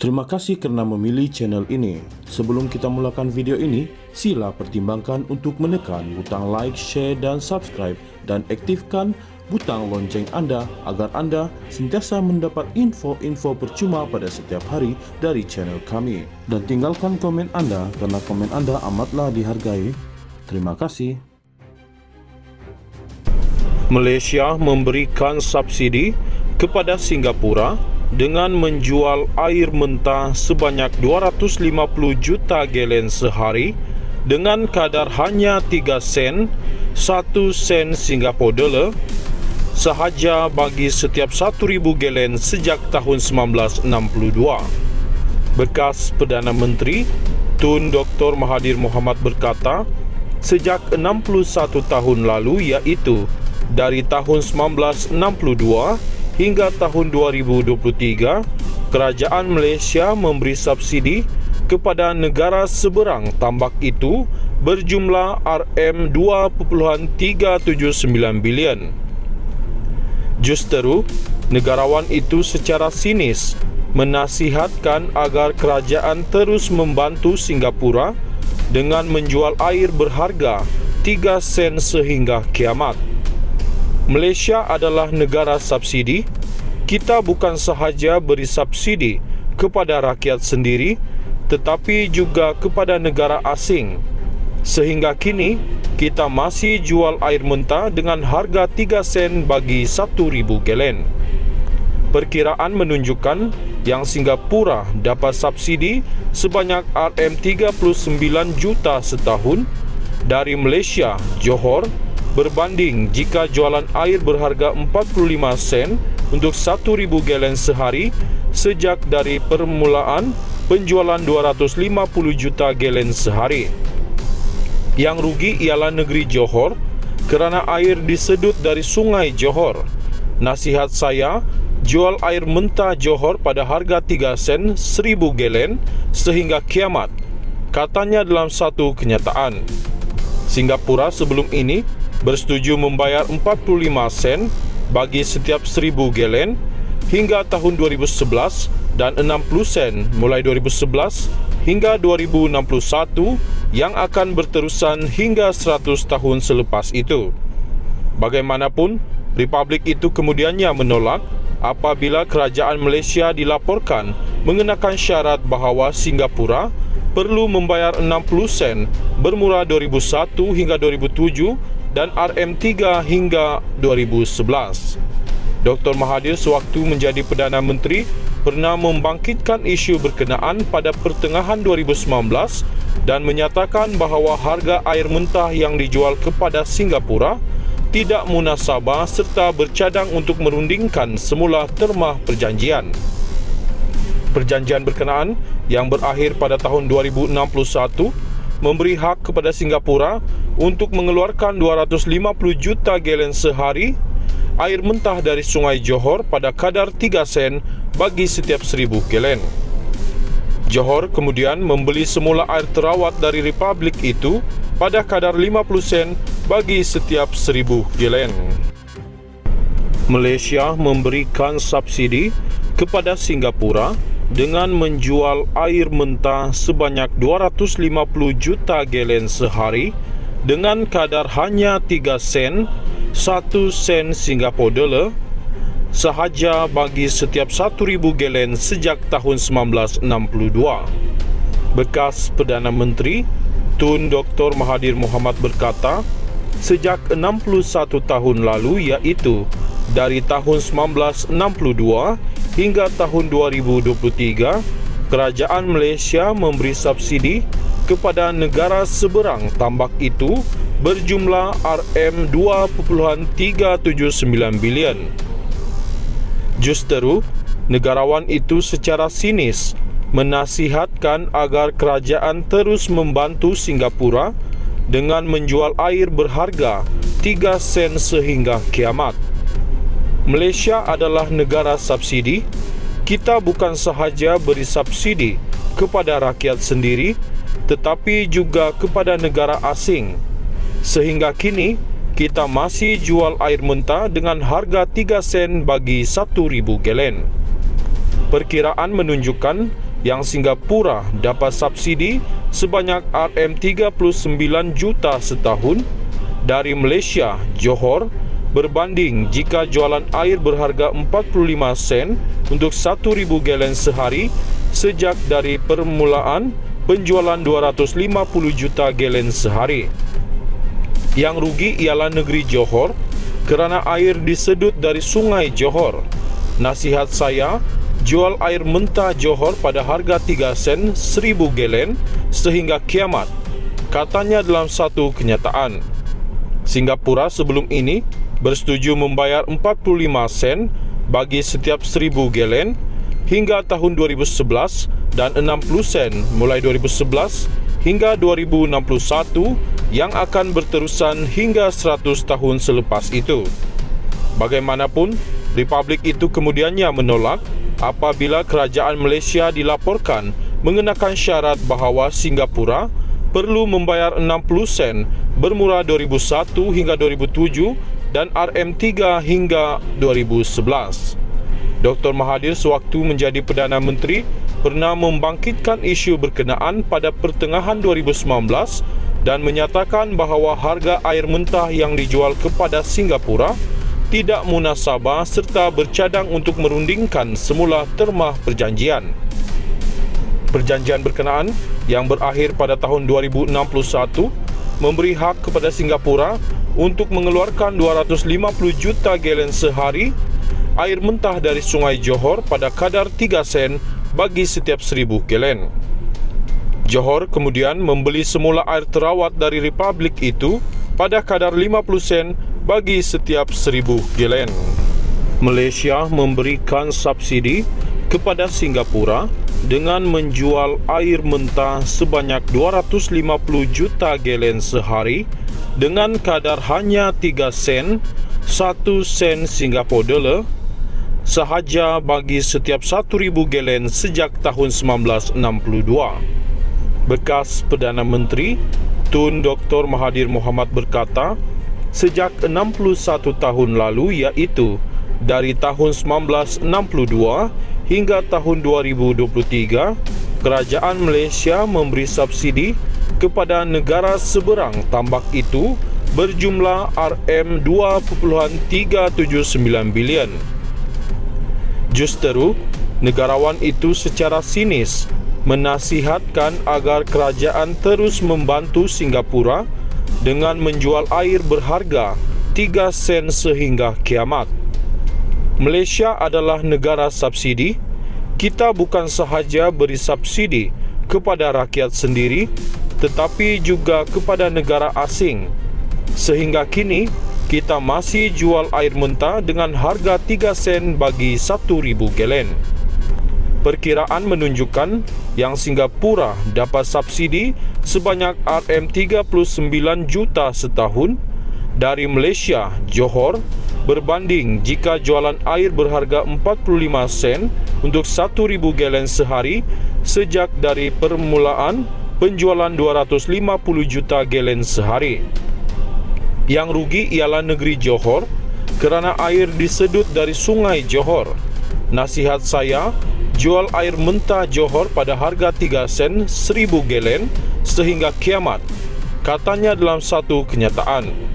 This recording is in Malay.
Terima kasih kerana memilih channel ini. Sebelum kita mulakan video ini, sila pertimbangkan untuk menekan butang like, share dan subscribe dan aktifkan butang lonceng anda agar anda sentiasa mendapat info-info percuma pada setiap hari dari channel kami. Dan tinggalkan komen anda kerana komen anda amatlah dihargai. Terima kasih. Malaysia memberikan subsidi kepada Singapura dengan menjual air mentah sebanyak 250 juta galen sehari dengan kadar hanya 3 sen, 1 sen Singapore dollar sahaja bagi setiap 1,000 galen sejak tahun 1962. Bekas Perdana Menteri Tun Dr. Mahathir Mohamad berkata, sejak 61 tahun lalu, iaitu dari tahun 1962 hingga tahun 2023, kerajaan Malaysia memberi subsidi kepada negara seberang tambak itu berjumlah RM2.379 bilion. Justeru, negarawan itu secara sinis menasihatkan agar kerajaan terus membantu Singapura dengan menjual air berharga 3 sen sehingga kiamat. Malaysia adalah negara subsidi. Kita bukan sahaja beri subsidi kepada rakyat sendiri, tetapi juga kepada negara asing. Sehingga kini, kita masih jual air mentah dengan harga 3 sen bagi 1,000 galen. Perkiraan menunjukkan yang Singapura dapat subsidi sebanyak RM39 juta setahun dari Malaysia, Johor, berbanding jika jualan air berharga 45 sen untuk 1,000 galen sehari sejak dari permulaan penjualan 250 juta galen sehari. Yang rugi ialah negeri Johor kerana air disedut dari sungai Johor. Nasihat saya, jual air mentah Johor pada harga 3 sen 1,000 galen sehingga kiamat, katanya dalam satu kenyataan. Singapura sebelum ini bersetuju membayar 45 sen bagi setiap 1,000 galen hingga tahun 2011 dan 60 sen mulai 2011 hingga 2061 yang akan berterusan hingga 100 tahun selepas itu. Bagaimanapun, Republik itu kemudiannya menolak apabila kerajaan Malaysia dilaporkan mengenakan syarat bahawa Singapura perlu membayar 60 sen bermula 2001 hingga 2007 dan RM3 hingga 2011. Dr. Mahathir sewaktu menjadi Perdana Menteri pernah membangkitkan isu berkenaan pada pertengahan 2019 dan menyatakan bahawa harga air mentah yang dijual kepada Singapura tidak munasabah serta bercadang untuk merundingkan semula terma perjanjian. Perjanjian berkenaan yang berakhir pada tahun 2061 memberi hak kepada Singapura untuk mengeluarkan 250 juta galen sehari air mentah dari sungai Johor pada kadar 3 sen bagi setiap 1,000 galen. Johor kemudian membeli semula air terawat dari Republik itu pada kadar 50 sen bagi setiap 1,000 galen. Malaysia memberikan subsidi kepada Singapura dengan menjual air mentah sebanyak 250 juta galen sehari dengan kadar hanya 3 sen, 1 sen Singapore dollar sahaja bagi setiap 1,000 galen sejak tahun 1962. Bekas Perdana Menteri Tun Dr. Mahathir Mohamad berkata, sejak 61 tahun lalu, iaitu dari tahun 1962 hingga tahun 2023, kerajaan Malaysia memberi subsidi kepada negara seberang tambak itu berjumlah RM2.379 bilion. Justeru, negarawan itu secara sinis menasihatkan agar kerajaan terus membantu Singapura dengan menjual air berharga 3 sen sehingga kiamat. Malaysia adalah negara subsidi. Kita bukan sahaja beri subsidi kepada rakyat sendiri, tetapi juga kepada negara asing. Sehingga kini, kita masih jual air mentah dengan harga 3 sen bagi 1,000 galen. Perkiraan menunjukkan yang Singapura dapat subsidi sebanyak RM39 juta setahun dari Malaysia, Johor, berbanding jika jualan air berharga 45 sen untuk 1,000 galen sehari sejak dari permulaan penjualan 250 juta galen sehari. Yang rugi ialah negeri Johor kerana air disedut dari sungai Johor. Nasihat saya, jual air mentah Johor pada harga 3 sen 1,000 galen sehingga kiamat, katanya dalam satu kenyataan. Singapura sebelum ini bersetuju membayar 45 sen bagi setiap 1,000 galen hingga tahun 2011 dan 60 sen mulai 2011 hingga 2061 yang akan berterusan hingga 100 tahun selepas itu. Bagaimanapun, Republik itu kemudiannya menolak apabila kerajaan Malaysia dilaporkan mengenakan syarat bahawa Singapura perlu membayar 60 sen bermula 2001 hingga 2007 dan RM3 hingga 2011. Dr. Mahathir sewaktu menjadi Perdana Menteri pernah membangkitkan isu berkenaan pada pertengahan 2019 dan menyatakan bahawa harga air mentah yang dijual kepada Singapura tidak munasabah serta bercadang untuk merundingkan semula termah perjanjian. Perjanjian berkenaan yang berakhir pada tahun 2061 memberi hak kepada Singapura untuk mengeluarkan 250 juta galen sehari air mentah dari Sungai Johor pada kadar 3 sen bagi setiap 1,000 galen. Johor kemudian membeli semula air terawat dari Republik itu pada kadar 50 sen bagi setiap 1,000 galen. Malaysia memberikan subsidi kepada Singapura dengan menjual air mentah sebanyak 250 juta galen sehari dengan kadar hanya 3 sen, 1 sen Singapore dollar sahaja bagi setiap 1,000 galen sejak tahun 1962. Bekas Perdana Menteri Tun Dr. Mahathir Mohamad berkata, sejak 61 tahun lalu iaitu dari tahun 1962 hingga tahun 2023, kerajaan Malaysia memberi subsidi kepada negara seberang tambak itu berjumlah RM2.379 bilion. Justeru, negarawan itu secara sinis menasihatkan agar kerajaan terus membantu Singapura dengan menjual air berharga 3 sen sehingga kiamat. Malaysia adalah negara subsidi. Kita bukan sahaja beri subsidi kepada rakyat sendiri, tetapi juga kepada negara asing. Sehingga kini, kita masih jual air mentah dengan harga 3 sen bagi 1,000 galen. Perkiraan menunjukkan yang Singapura dapat subsidi sebanyak RM39 juta setahun dari Malaysia, Johor, berbanding jika jualan air berharga 45 sen untuk 1,000 galen sehari sejak dari permulaan penjualan 250 juta galen sehari. Yang rugi ialah negeri Johor kerana air disedut dari sungai Johor. Nasihat saya, jual air mentah Johor pada harga 3 sen 1,000 galen sehingga kiamat, katanya dalam satu kenyataan.